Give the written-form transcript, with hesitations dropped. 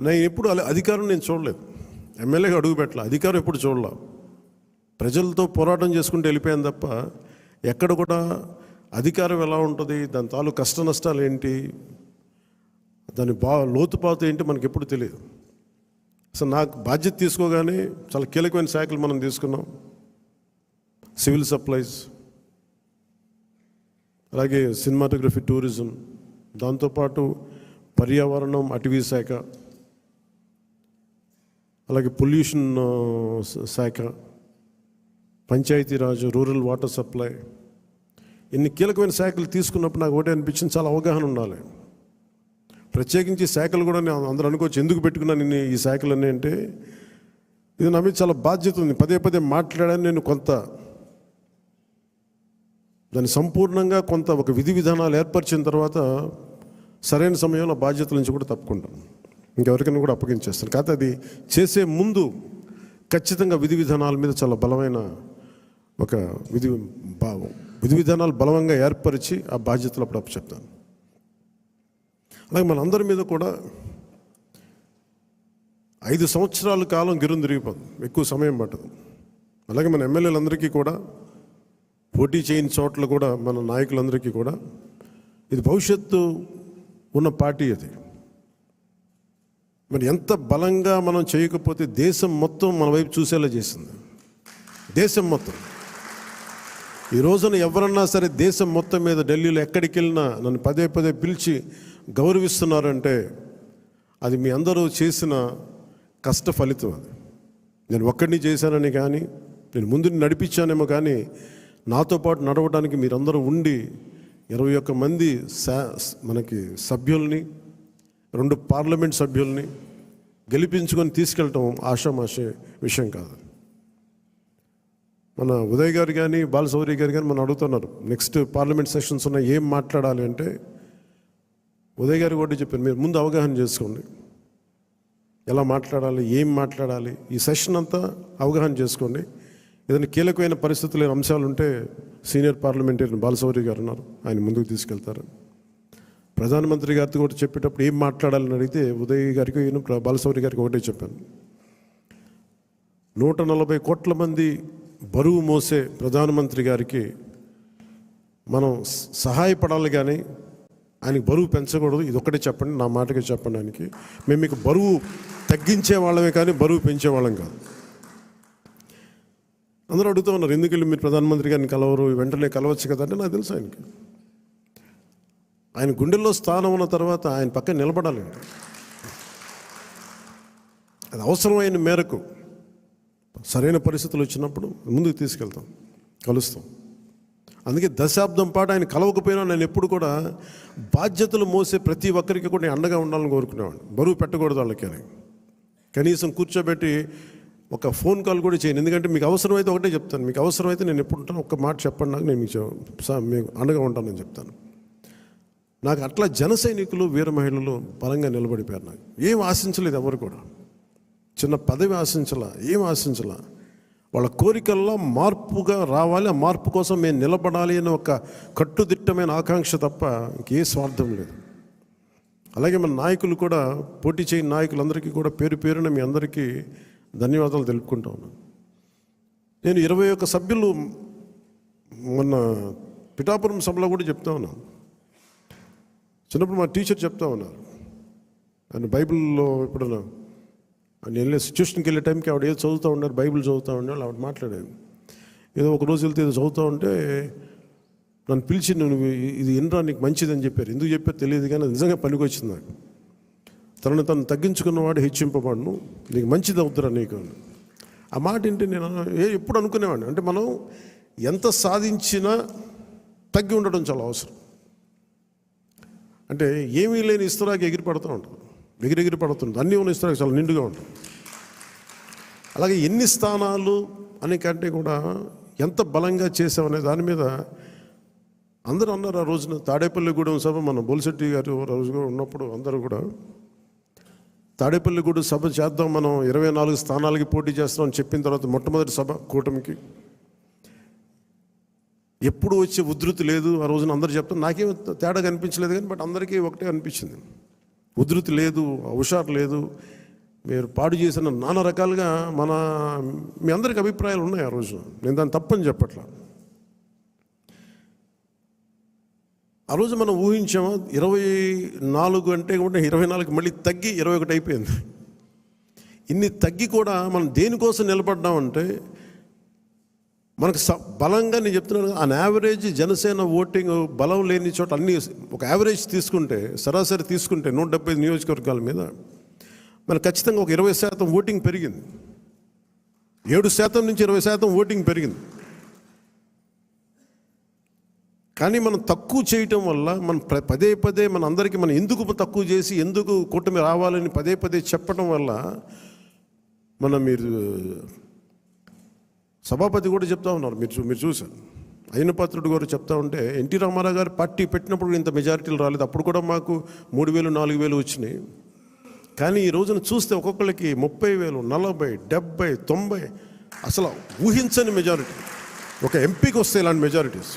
నేను ఎప్పుడు అధికారం నేను చూడలేదు, ఎమ్మెల్యేగా అడుగు పెట్టాల, అధికారం ఎప్పుడు చూడలే. ప్రజలతో పోరాటం చేసుకుంటూ వెళ్ళిపోయాను తప్ప ఎక్కడ కూడా అధికారం ఎలా ఉంటుంది, దాని తాలూ కష్ట నష్టాలు ఏంటి, దాని లోతుపాతు ఏంటి మనకి ఎప్పుడు తెలియదు. అసలు నాకు బాధ్యత తీసుకోగానే చాలా కీలకమైన శాఖలు మనం తీసుకున్నాం. సివిల్ సప్లైస్, అలాగే సినిమాటోగ్రఫీ, టూరిజం, దాంతోపాటు పర్యావరణం, అటవీ శాఖ, అలాగే పొల్యూషన్ శాఖ, పంచాయతీరాజ్, రూరల్ వాటర్ సప్లై, ఇన్ని కీలకమైన శాఖలు తీసుకున్నప్పుడు నాకు ఒకటే అనిపించింది, చాలా అవగాహన ఉండాలి. ప్రత్యేకించి శాఖలు కూడా నేను అందరూ అనుకోవచ్చు ఎందుకు పెట్టుకున్నాను నేను ఈ శాఖలన్నీ అంటే, ఇది నా మీద చాలా బాధ్యత ఉంది. పదే పదే మాట్లాడాను నేను. కొంత దాన్ని సంపూర్ణంగా కొంత ఒక విధి విధానాలు ఏర్పరిచిన తర్వాత సరైన సమయంలో బాధ్యతల నుంచి కూడా తప్పుకుంటాను, ఇంకెవరికైనా కూడా అప్పగించేస్తాను. కాకపోతే అది చేసే ముందు ఖచ్చితంగా విధి విధానాల మీద చాలా బలమైన ఒక విధి విధానాలు బలంగా ఏర్పరిచి ఆ బాధ్యతలు అప్పుడు అప్పచెప్తాను. అలాగే మనందరి మీద కూడా 5 సంవత్సరాల కాలం గిరుని తిరిగిపోతుంది, ఎక్కువ సమయం పట్టదు. అలాగే మన ఎమ్మెల్యేలందరికీ కూడా, పోటీ చేయని చోట్ల కూడా మన నాయకులందరికీ కూడా ఇది భవిష్యత్తు ఉన్న పార్టీ. అది మరి ఎంత బలంగా మనం చేయకపోతే దేశం మొత్తం మన వైపు చూసేలా చేసింది. దేశం మొత్తం ఈ రోజున ఎవరన్నా సరే దేశం మొత్తం మీద ఢిల్లీలో ఎక్కడికి వెళ్ళినా నన్ను పదే పదే పిలిచి గౌరవిస్తున్నారంటే అది మీ అందరూ చేసిన కష్ట ఫలితం. అది నేను ఒక్కడిని చేశానని కానీ, నేను ముందు నడిపించానేమో కానీ, నాతో పాటు నడవడానికి మీరందరూ ఉండి 21 మంది మనకి సభ్యుల్ని, 2 పార్లమెంట్ సభ్యుల్ని గెలిపించుకొని తీసుకెళ్ళటం ఆషామాషే విషయం కాదు. మన ఉదయ్ గారు కానీ, బాలశౌరి గారు కానీ మనం అడుగుతున్నారు నెక్స్ట్ పార్లమెంట్ సెషన్స్ ఉన్నాయి ఏం మాట్లాడాలి అంటే, ఉదయ్ గారు కూడా చెప్పారు మీరు ముందు అవగాహన చేసుకోండి, ఎలా మాట్లాడాలి, ఏం మాట్లాడాలి, ఈ సెషన్ అంతా అవగాహన చేసుకోండి. ఏదైనా కీలకమైన పరిస్థితులు అంశాలు ఉంటే సీనియర్ పార్లమెంటేరియన్ బాలశౌరి గారు ఉన్నారు, ఆయన ముందుకు తీసుకెళ్తారు. ప్రధానమంత్రి గారితో కూడా చెప్పేటప్పుడు ఏం మాట్లాడాలని అడిగితే ఉదయ్ గారికి, బాలశౌరి గారికి ఒకటే చెప్పాను, 140 కోట్ల మంది బరువు మోసే ప్రధానమంత్రి గారికి మనం సహాయపడాలి కానీ ఆయనకి బరువు పెంచకూడదు. ఇది ఒక్కటే చెప్పండి, నా మాటకి చెప్పండి ఆయనకి. మేము మీకు బరువు తగ్గించే వాళ్ళమే కానీ బరువు పెంచే వాళ్ళం కాదు. అందరూ అడుగుతూ ఉన్నారు ఎందుకు వెళ్ళి మీరు ప్రధానమంత్రి గారిని కలవరు, వెంటనే కలవచ్చు కదా అంటే, నాకు తెలుసు ఆయనకి ఆయన గుండెల్లో స్థానం ఉన్న తర్వాత ఆయన పక్కన నిలబడాలండి. అది అవసరమైన మేరకు సరైన పరిస్థితులు వచ్చినప్పుడు ముందుకు తీసుకెళ్తాం, కలుస్తాం. అందుకే దశాబ్దం పాటు ఆయన కలవకపోయినా నేను ఎప్పుడు కూడా బాధ్యతలు మోసే ప్రతి ఒక్కరికి కూడా నేను అండగా ఉండాలని కోరుకునేవాడిని. బరువు పెట్టకూడదు వాళ్ళకి అని కనీసం కూర్చోబెట్టి ఒక ఫోన్ కాల్ కూడా చేయను. ఎందుకంటే మీకు అవసరమైతే ఒకటే చెప్తాను, మీకు అవసరమైతే నేను ఎప్పుడు ఉంటాను ఒక్క మాట చెప్పండి నాకు, నేను మీకు అండగా ఉంటానని చెప్తాను. నాకు అట్లా జన సైనికులు, వీర మహిళలు బలంగా నిలబడిపోయారు. నాకు ఏం ఆశించలేదు, ఎవరు కూడా చిన్న పదవి ఆశించాల, ఏం ఆశించాల. వాళ్ళ కోరికల్లో మార్పుగా రావాలి, ఆ మార్పు కోసం మేము నిలబడాలి అని ఒక కట్టుదిట్టమైన ఆకాంక్ష తప్ప ఇంకే స్వార్థం లేదు. అలాగే మన నాయకులు కూడా, పోటీ చేయని నాయకులందరికీ కూడా పేరు పేరున మీ అందరికీ ధన్యవాదాలు తెలుపుకుంటా ఉన్నాను. నేను 21 సభ్యులు మొన్న పిఠాపురం సభలో కూడా చెప్తా ఉన్నాను. చిన్నప్పుడు మా టీచర్ చెప్తా ఉన్నారు, ఆయన బైబిల్లో ఎప్పుడన్నా నేను వెళ్ళే సిచ్యువేషన్కి వెళ్ళే టైంకి ఆవిడ ఏదో చదువుతూ ఉన్నారు, బైబిల్ చదువుతూ ఉండేవాళ్ళు. ఆవిడ మాట్లాడాను, ఏదో ఒక రోజు వెళ్తే ఏదో చదువుతూ ఉంటే నన్ను పిలిచి నువ్వు ఇది ఎన్రా నీకు మంచిదని చెప్పారు. ఎందుకు చెప్పారు తెలియదు కానీ అది నిజంగా పనికి వచ్చింది నాకు. తను తగ్గించుకున్నవాడు హెచ్చింపబడును, నీకు మంచిది అవుతురా నీకు. ఆ మాట ఏంటి నేను ఎప్పుడు అనుకునేవాడిని, అంటే మనం ఎంత సాధించినా తగ్గి ఉండడం చాలా అవసరం. అంటే ఏమీ లేని ఇస్తరాకి ఎగిరి పడుతూ ఉంటుంది, ఎగిరెగిరి పడుతుంది. అన్నీ ఉన్న ఇస్తరాకి చాలా నిండుగా ఉంటుంది. అలాగే ఎన్ని స్థానాలు అనే కంటే కూడా ఎంత బలంగా చేసామనే దాని మీద అందరూ అన్నారు. ఆ రోజున తాడేపల్లిగూడెం సభ మన బొలిశెట్టి గారు రోజు ఉన్నప్పుడు అందరూ కూడా తాడేపల్లిగూడెం సభ చేద్దాం, మనం 24 స్థానాలకి పోటీ చేస్తామని చెప్పిన తర్వాత మొట్టమొదటి సభ కూటమికి ఎప్పుడు వచ్చే ఉధృతి లేదు. ఆ రోజున అందరూ చెప్తాను, నాకేం తేడా కనిపించలేదు కానీ బట్ అందరికీ ఒకటే అనిపించింది. ఉధృతి లేదు, హుషారు లేదు, మీరు పాడు చేసిన నానా రకాలుగా మీ అందరికి అభిప్రాయాలు ఉన్నాయి ఆ రోజు. నేను దాన్ని తప్పని చెప్పట్లా. ఆ రోజు మనం ఊహించాము 24 అంటే 24 మళ్ళీ తగ్గి 21 అయిపోయింది. ఇన్ని తగ్గి కూడా మనం దేనికోసం నిలబడ్డామంటే మనకు బలంగా, నేను చెప్తున్నాను, ఆన్ యావరేజ్ జనసేన ఓటింగ్ బలం లేని చోట అన్ని ఒక యావరేజ్ తీసుకుంటే, సరాసరి తీసుకుంటే 175 నియోజకవర్గాల మీద మనకు ఖచ్చితంగా ఒక 20% ఓటింగ్ పెరిగింది. 7% నుంచి 20% ఓటింగ్ పెరిగింది. కానీ మనం తక్కువ చేయటం వల్ల మనం పదే మన అందరికీ మనం ఎందుకు తక్కువ చేసి ఎందుకు కూటమి రావాలని పదే చెప్పడం వల్ల మీరు సభాపతి కూడా చెప్తా ఉన్నారు, మీరు చూశారు, అయ్యనపాత్రుడు గారు చెప్తా ఉంటే, ఎన్టీ రామారావు గారు పార్టీ పెట్టినప్పుడు ఇంత మెజారిటీలు రాలేదు, అప్పుడు కూడా మాకు 3,000 4,000 వచ్చినాయి. కానీ ఈ రోజున చూస్తే ఒక్కొక్కరికి 30,000 40 70 90 అసలు ఊహించని మెజారిటీ. ఒక ఎంపీకి వస్తే ఇలాంటి మెజారిటీస్.